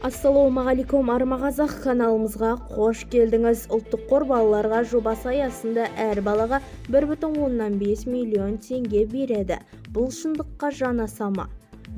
Ассалаумағалейкум армағазақ каналымызға қош келдіңіз. Ұлттық қор балаларға жобасы аясында әр балаға 1,5 миллион теңге береді. Бұл шындыққа жанаса ма?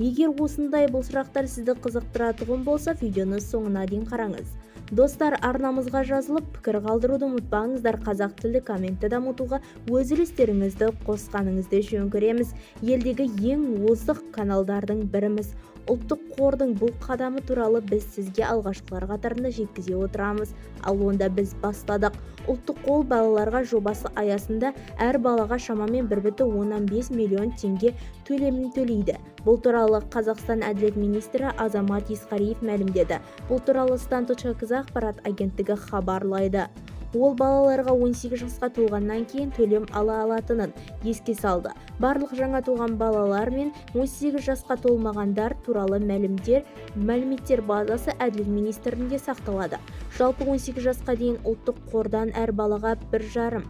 Егер осындай бұл сұрақтар сізді қызықтыратұғын болса, видеоны соңына дейін қараңыз. Достар, арнамызға жазылып, пікір қалдыруды ұмытпаңыздар. Қазақ тілді комментті дамытуға өз үлестеріңізді қосқаныңызды жөн көреміз. Елдегі ең озық каналдардың біріміз. Ұлттық қордың бұл қадамы туралы біз сізге алғашқылар қатарында жеткізе отырамыз. Ал онда біз бастадық. Ұлттық қор балаларға жобасы аясында әр балаға шамамен 1,5 миллион теңге төлемін төлейді. Бұл туралы Қазақстан әділет министрі Азамат Исқариев мәлімдеді. Бұл туралы Стан.кз ақпарат агенттігі хабарлайды. Ол балаларға 18 жасқа толғаннан кейін төлем ала алатынын еске салды. Барлық жаңа туған балалар мен 18 жасқа толмағандар туралы мәліметтер базасы әділет министрлігінде сақталады. Жалпы 18 жасқа дейін ұлттық қордан әр балаға 1,5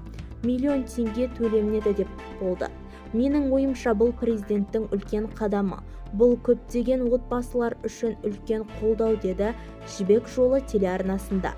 миллион теңге төленеді деп болды. Менің ойымша, бұл президенттің үлкен қадамы. Бұл көптеген отбасылар үшін үлкен қолдау, деді Жібек жолы телеарнасында.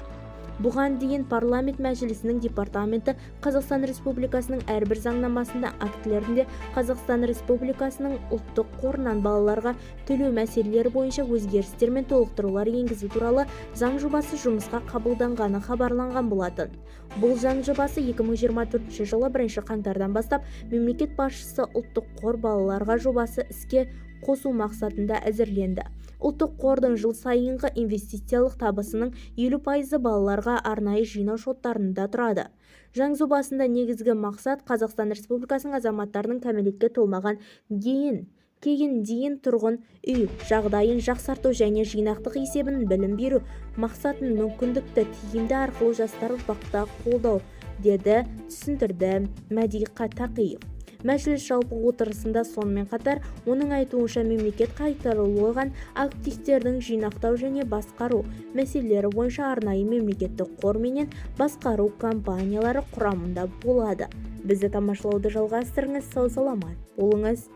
Бұған дейін парламент мәжілісінің департаменті Қазақстан Республикасының әрбір заңнамасында актілерінде Қазақстан Республикасының ұлттық қорынан балаларға төлеу мәселелері бойынша өзгерістер мен толықтырулар енгізу туралы заң жобасы жұмысқа қабылданғаны хабарланған болатын. Бұл заң жобасы 2024 жылы 1 қаңтардан бастап мемлекет басшысы ұлттық қор балаларға жобасы іске қосу мақсатында әзірленді. Ұлттық қордың жыл сайынғы инвестициялық табысының 50% балаларға арнайы жинау шоттарында тұрады. Заң жобасында негізгі мақсат Қазақстан Республикасының азаматтарының кәмелетке толмаған дейін тұрғын үй жағдайын жақсарту және жинақтық есебін білім беру мақсатын мүмкіндікті тиімді арқылы жастар ұрпақты қолдау, деді түсіндірді Мәди Тақиев. Мәжіліс жалпы отырысында сонымен қатар оның айтуынша мемлекет қайтарылған активтердің жинақтау және басқару мәселелері бойынша арнайы мемлекеттік қор менен басқару компаниялары құрамында болады. Бізді тамашалауды жалғастырыңыз, сау саламат болыңыз.